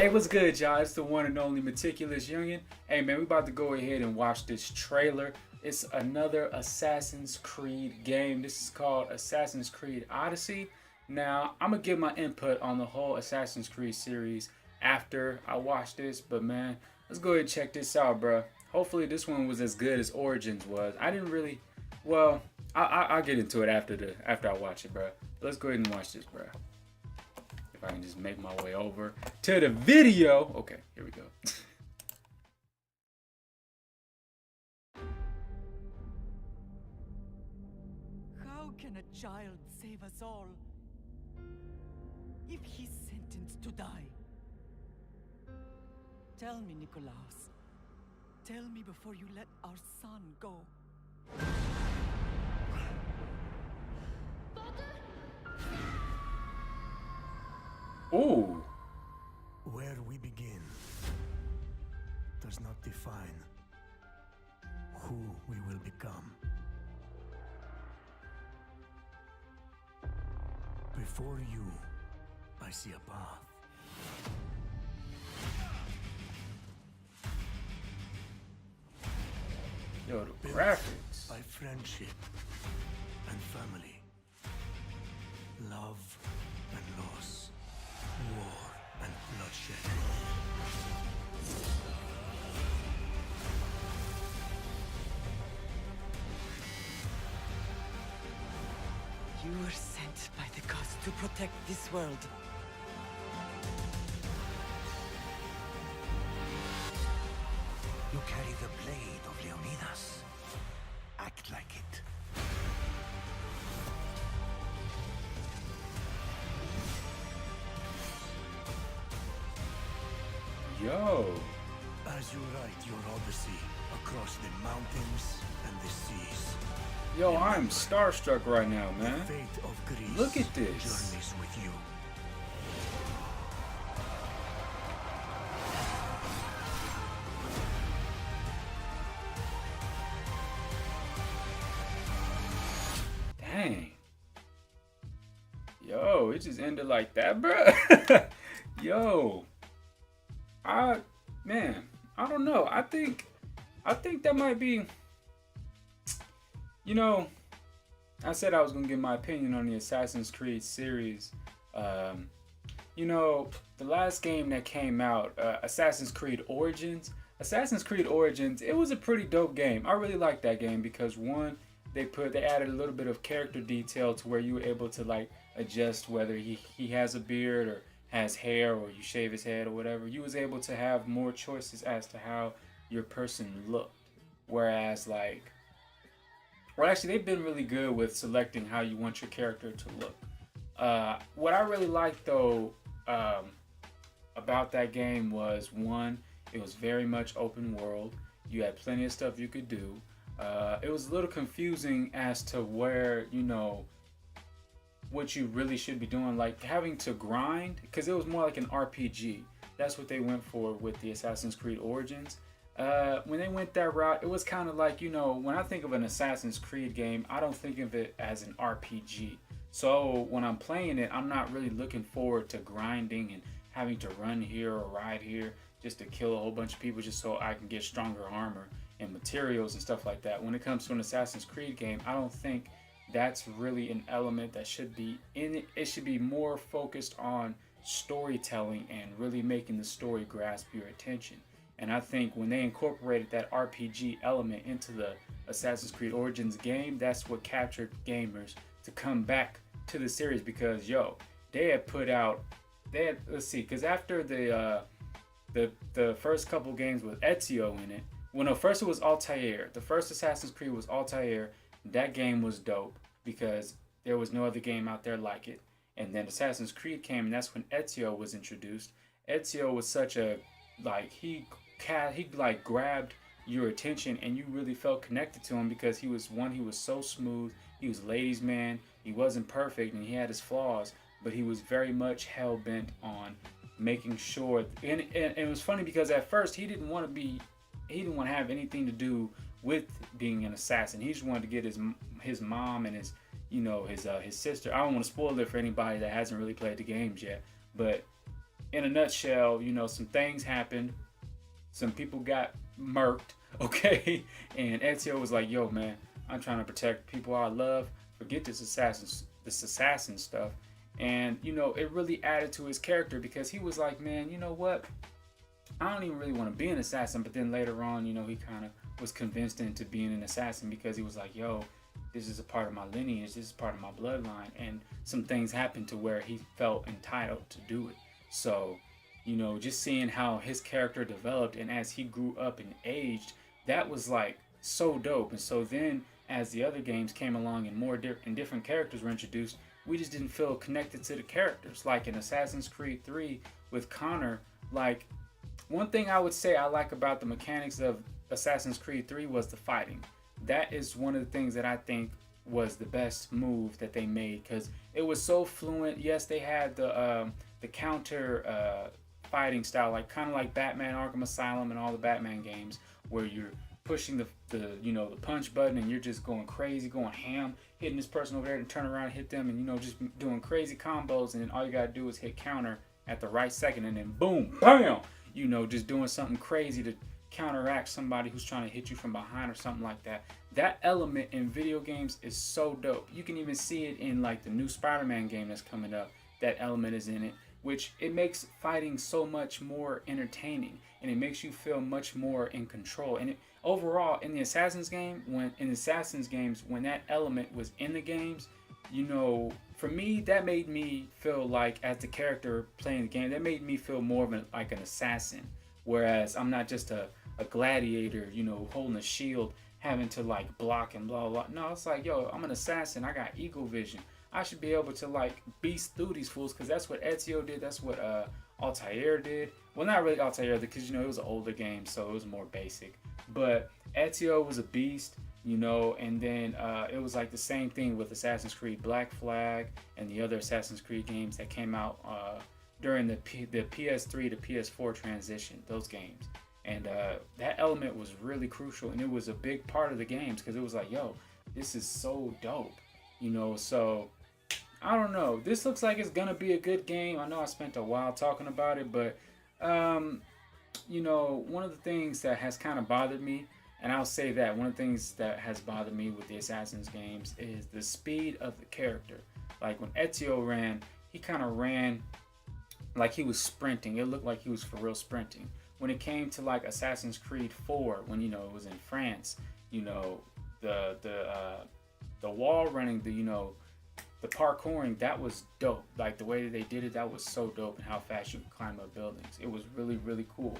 Hey, what's good, y'all? It's the one and only Meticulous Youngin. Hey, man, we about to go ahead and watch this trailer. It's another Assassin's Creed game. This is called Assassin's Creed Odyssey. Now, I'm going to give my input on the whole Assassin's Creed series after I watch this. But, man, let's go ahead and check this out, bro. Hopefully, this one was as good as Origins was. I didn't really... Well, I'll get into it after I watch it, bro. Let's go ahead and watch this, bro. If I can just make my way over to the video. Okay, here we go. How can a child save us all if he's sentenced to die? Tell me, Nicholas. Tell me before you let our son go. Ooh. Where we begin does not define who we will become. Before you, I see a path. Yo, the Built graphics. by friendship and family, love and loss, war and bloodshed. You were sent by the gods to protect this world. You carry the blade of Leonidas. Act like it. Yo. As you write your Odyssey across the mountains and the seas, Yo, I'm starstruck right now, the man. fate of Greece Look at this. journeys with you. Dang. Yo, it just ended like that, bro. Yo. Man, I don't know. I think that might be, you know, I said I was gonna give my opinion on the Assassin's Creed series. You know, the last game that came out, Assassin's Creed Origins. Assassin's Creed Origins, it was a pretty dope game. I really liked that game because one, they added a little bit of character detail to where you were able to like adjust whether he has a beard or has hair or you shave his head or whatever. You was able to have more choices as to how your person looked. Whereas like, well, actually they've been really good with selecting how you want your character to look. What I really liked though about that game was one, it was very much open world. You had plenty of stuff you could do. It was a little confusing as to where, you know, what you really should be doing, like having to grind, because it was more like an RPG. That's what they went for with the Assassin's Creed Origins. When they went that route, it was kind of like, you know, when I think of an Assassin's Creed game, I don't think of it as an RPG. So when I'm playing it, I'm not really looking forward to grinding and having to run here or ride here just to kill a whole bunch of people just so I can get stronger armor and materials and stuff like that. When it comes to an Assassin's Creed game, I don't think that's really an element that should be in it. It should be more focused on storytelling and really making the story grasp your attention. And I think when they incorporated that RPG element into the Assassin's Creed Origins game, that's what captured gamers to come back to the series because yo, they had put out, let's see, because after the first couple games with Ezio in it, well no, first it was Altair. The first Assassin's Creed was Altair. That game was dope because there was no other game out there like it. And then Assassin's Creed came, and that's when Ezio was introduced. Ezio was such a, like, he like grabbed your attention and you really felt connected to him because he was so smooth. He was a ladies' man. He wasn't perfect and he had his flaws, but he was very much hell bent on making sure. And it was funny because at first he didn't want to have anything to do with being an assassin. He just wanted to get his mom and his sister. I don't want to spoil it for anybody that hasn't really played the games yet, but in a nutshell, you know, some things happened. Some people got murked, okay? And Ezio was like, yo, man, I'm trying to protect people I love. Forget this assassin stuff. And, you know, it really added to his character because he was like, man, you know what? I don't even really want to be an assassin. But then later on, you know, he kind of was convinced into being an assassin because he was like, yo, this is a part of my lineage. This is part of my bloodline. And some things happened to where he felt entitled to do it. So, you know, just seeing how his character developed and as he grew up and aged, that was like so dope. And so then as the other games came along and more different characters were introduced, we just didn't feel connected to the characters. Like in Assassin's Creed 3 with Connor, like one thing I would say I like about the mechanics of Assassin's Creed 3 was the fighting. That is one of the things that I think was the best move that they made because it was so fluent. Yes, they had the counter fighting style, like kind of like Batman Arkham Asylum and all the Batman games, where you're pushing the you know, the punch button and you're just going crazy, going ham, hitting this person over there and turn around and hit them, and you know, just doing crazy combos, and then all you gotta do is hit counter at the right second, and then boom, bam, you know, just doing something crazy to counteract somebody who's trying to hit you from behind or something like that. That element in video games is so dope. You can even see it in like the new Spider-Man game that's coming up. That element is in it, which it makes fighting so much more entertaining, and it makes you feel much more in control. And overall, in the Assassin's games, when that element was in the games, you know, for me, that made me feel like, as the character playing the game, that made me feel more of like an assassin. Whereas I'm not just a gladiator, you know, holding a shield, having to like block and blah blah. No, it's like, yo, I'm an assassin. I got eagle vision. I should be able to like beast through these fools, because that's what Ezio did. That's what Altair did. Well, not really Altair, because you know it was an older game, so it was more basic. But Ezio was a beast, you know. And then it was like the same thing with Assassin's Creed Black Flag and the other Assassin's Creed games that came out during the PS3 to PS4 transition. Those games, and that element was really crucial, and it was a big part of the games because it was like, yo, this is so dope, you know. So I don't know. This looks like it's gonna be a good game. I know I spent a while talking about it, but you know, one of the things that has kind of bothered me, and I'll say that one of the things that has bothered me with the Assassin's games is the speed of the character. Like when Ezio ran, he kind of ran like he was sprinting. It looked like he was for real sprinting. When it came to like Assassin's Creed 4, when, you know, it was in France, you know, the wall running, the, you know, the parkouring, that was dope. Like the way that they did it, that was so dope, and how fast you could climb up buildings. It was really, really cool.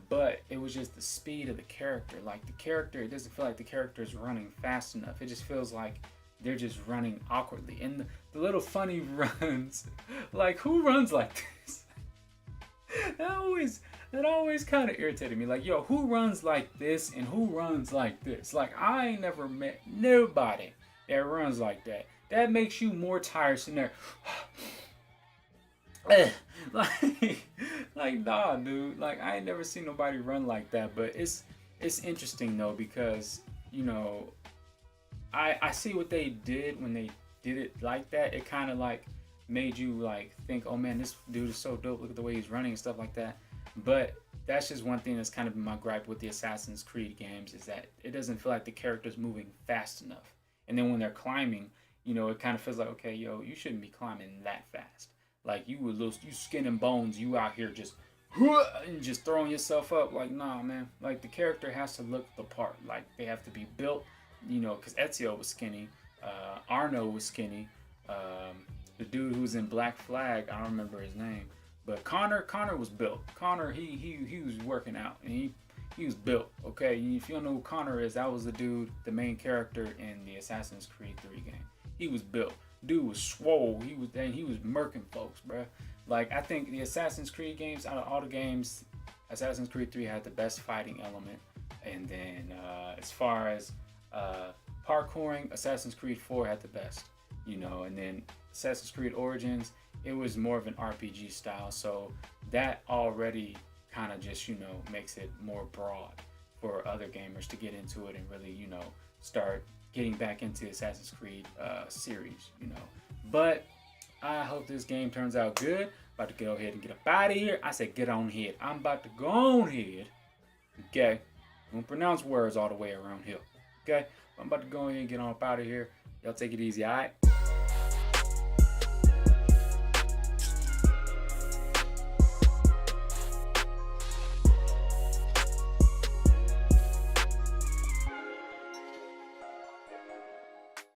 But it was just the speed of the character. Like the character, it doesn't feel like the character is running fast enough. It just feels like they're just running awkwardly. And the little funny runs, like who runs like this? That always kind of irritated me. Like, yo, who runs like this and who runs like this? Like, I ain't never met nobody that runs like that. That makes you more tiresome there. like, nah, dude. Like, I ain't never seen nobody run like that. But it's interesting though, because, you know, I see what they did when they did it like that. It kind of like made you like think, oh man, this dude is so dope. Look at the way he's running and stuff like that. But that's just one thing that's kind of been my gripe with the Assassin's Creed games, is that it doesn't feel like the character's moving fast enough. And then when they're climbing, you know, it kind of feels like, okay, yo, you shouldn't be climbing that fast. Like you skin and bones, you out here just and just throwing yourself up. Like, nah, man. Like the character has to look the part. Like they have to be built, you know, because Ezio was skinny, Arno was skinny, the dude who's in Black Flag, I don't remember his name, but Connor was built. Connor, he was working out, and he was built. Okay, if you don't know who Connor is, that was the dude, the main character in the Assassin's Creed 3 game. He was built. Dude was swole. He was murking folks, bruh. Like, I think the Assassin's Creed games, out of all the games, Assassin's Creed 3 had the best fighting element. And then as far as parkouring, Assassin's Creed 4 had the best, you know. And then Assassin's Creed Origins, it was more of an RPG style, so that already kind of just, you know, makes it more broad for other gamers to get into it and really, you know, start getting back into the Assassin's Creed series, you know. But I hope this game turns out good. About to go ahead and get up out of here. I said get on ahead. I'm about to go on ahead. Okay. Don't pronounce words all the way around here. Okay. I'm about to go ahead and get on up out of here. Y'all take it easy, alright?